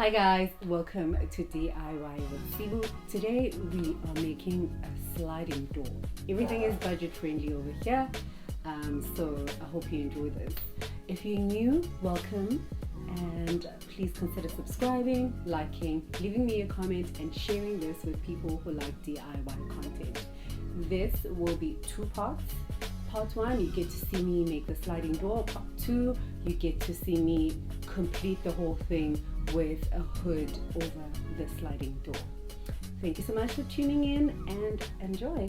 Hi guys, welcome to DIY with Sibu. Today we are making a sliding door. Everything is budget friendly over here, so I hope you enjoy this. If you're new, welcome, and please consider subscribing, liking, leaving me a comment, and sharing this with people who like DIY content. This will be two parts. Part 1, you get to see me make the sliding door. Part 2, you get to see me complete the whole thing with a hood over the sliding door. Thank you so much for tuning in and enjoy.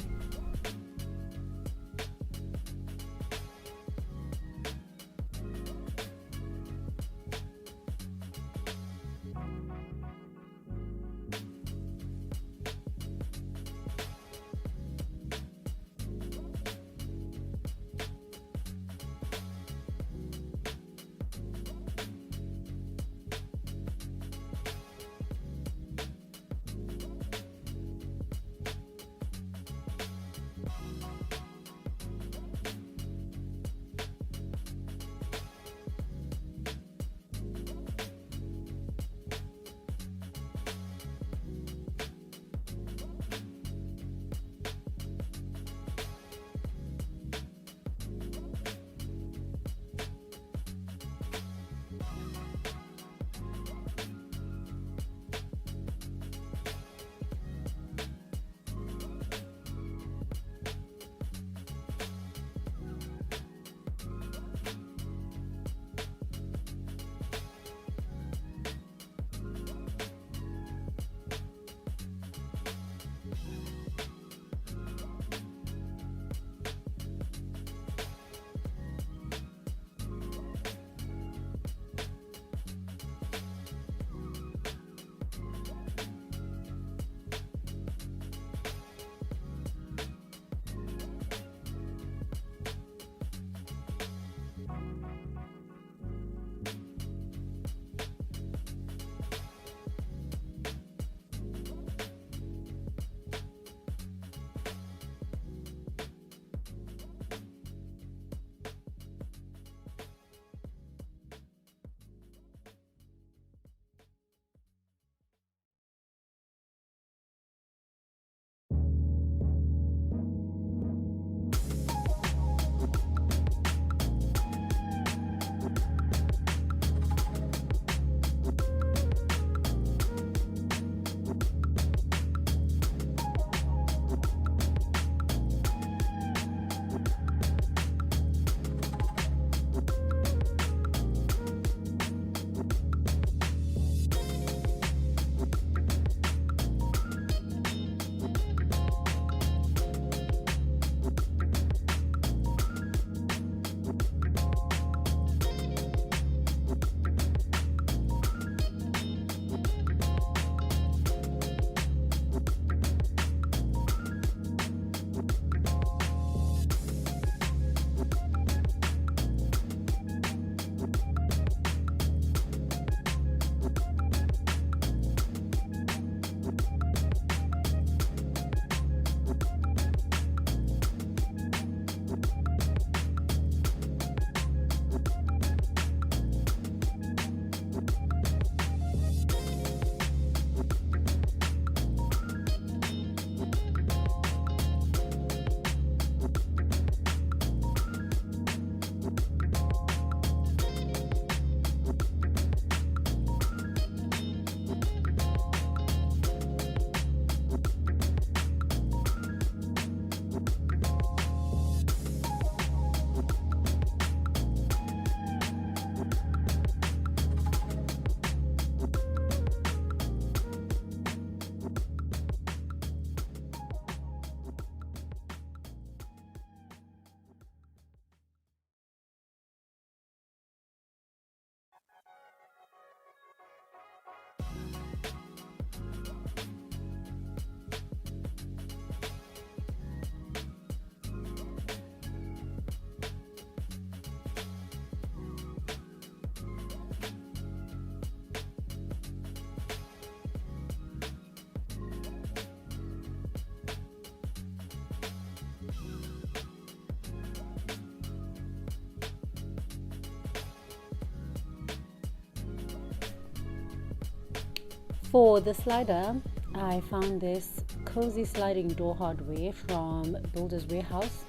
For the slider, I found this cozy sliding door hardware from Builder's Warehouse.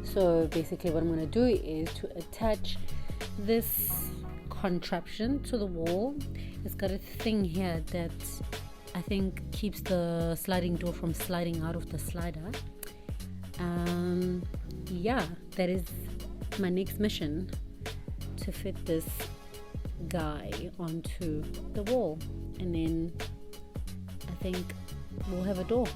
So basically what I'm going to do is to attach this contraption to the wall. It's got a thing here that I think keeps the sliding door from sliding out of the slider. Yeah, that is my next mission, to fit this guy onto the wall, and then I think we'll have a door.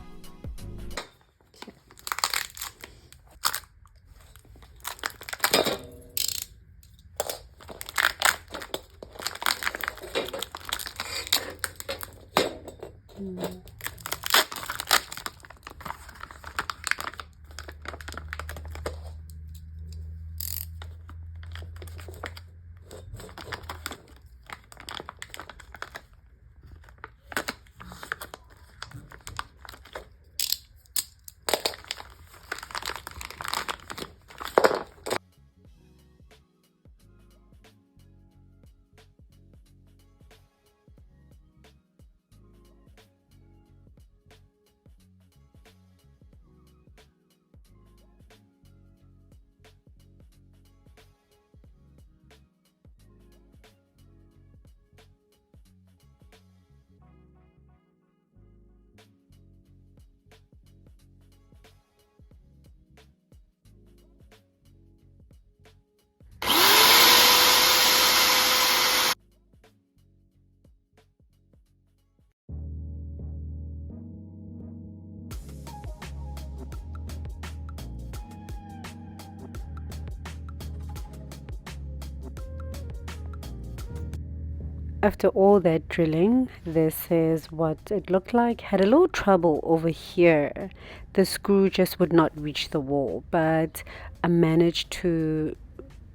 After all that drilling, this is what it looked like. Had a little trouble over here. The screw just would not reach the wall, but I managed to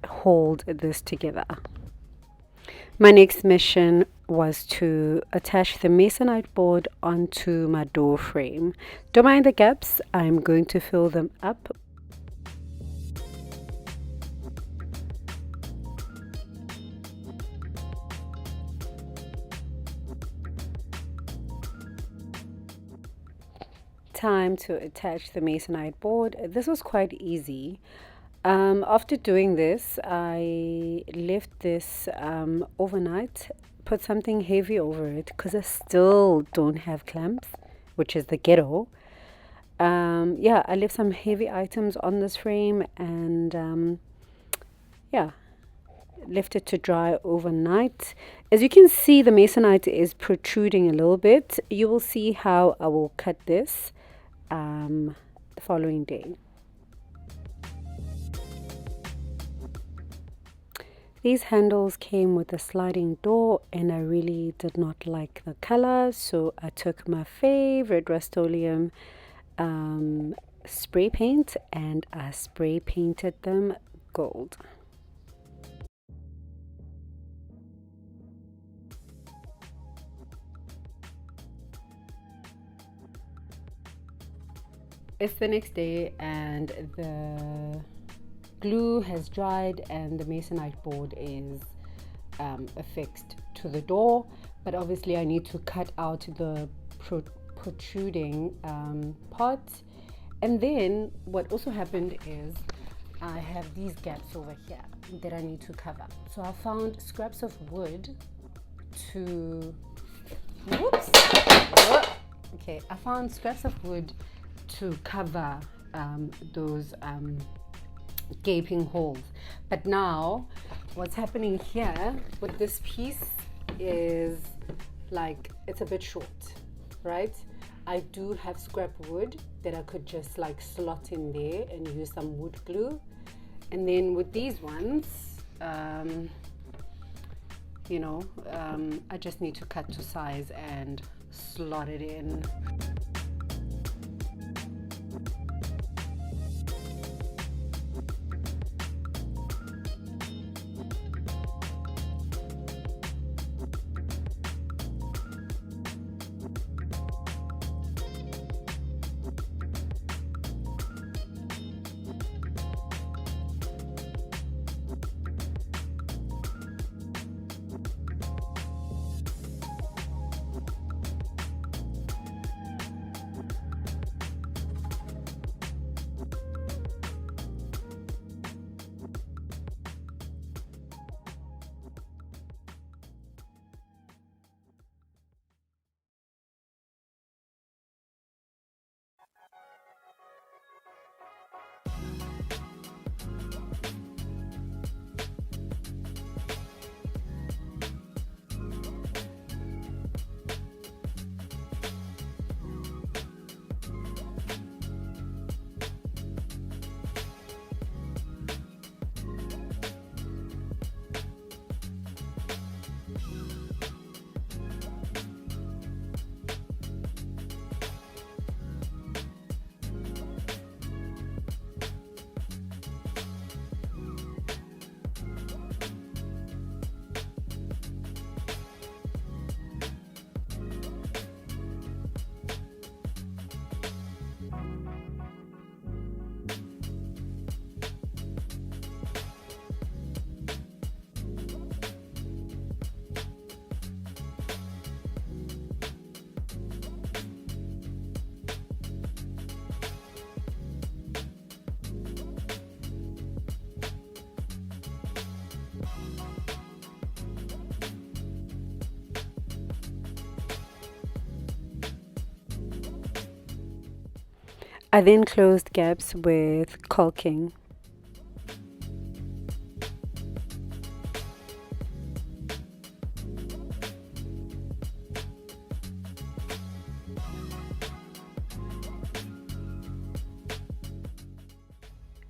hold this together. My next mission was to attach the masonite board onto my door frame. Don't mind the gaps, I'm going to fill them up. Time to attach the masonite board. This was quite easy. After doing this, I left this overnight, put something heavy over it because I still don't have clamps, which is the ghetto. Yeah, I left some heavy items on this frame, and yeah, left it to dry overnight. As you can see, the masonite is protruding a little bit. You will see how I will cut this the following day. These handles came with a sliding door, and I really did not like the color, so I took my favorite Rust-Oleum spray paint and I spray painted them gold. It's the next day and the glue has dried and the masonite board is affixed to the door, but obviously I need to cut out the protruding part. And then what also happened is I have these gaps over here that I need to cover. So I found scraps of wood to I found scraps of wood to cover those gaping holes. But now what's happening here with this piece is, like, it's a bit short, right? I do have scrap wood that I could just like slot in there and use some wood glue. And then with these ones, I just need to cut to size and slot it in. I then closed gaps with caulking.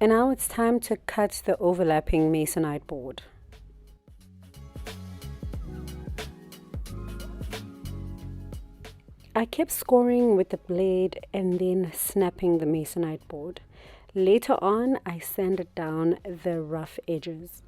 And now it's time to cut the overlapping masonite board. I kept scoring with the blade and then snapping the masonite board. Later on, I sanded down the rough edges.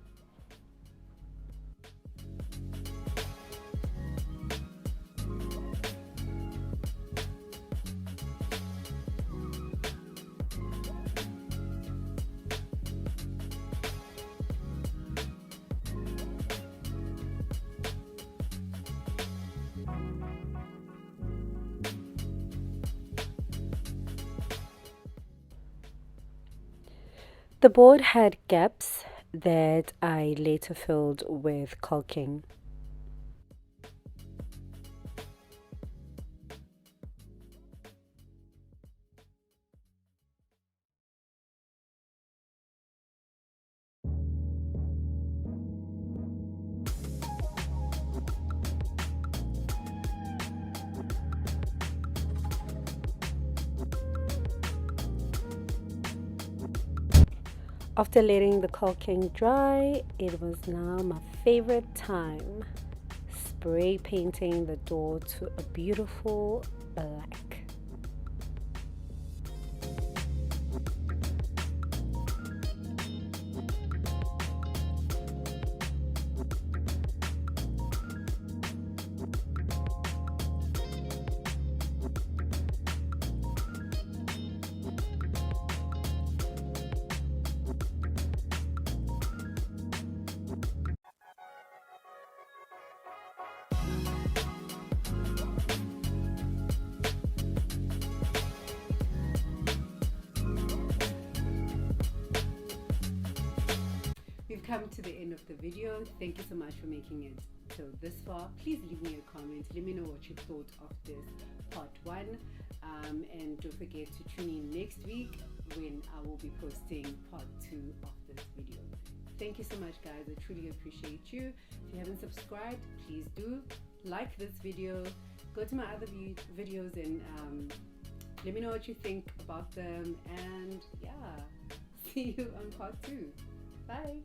The board had gaps that I later filled with caulking. After letting the caulking dry, it was now my favorite time. Spray painting the door to a beautiful black. We've come to the end of the video. Thank you so much for making it till this far. Please leave me a comment. Let me know what you thought of this part 1. And don't forget to tune in next week when I will be posting part 2 of this video. Thank you so much, guys. I truly appreciate you. If you haven't subscribed, please do like this video. Go to my other videos and let me know what you think about them. And yeah, see you on part 2. Bye.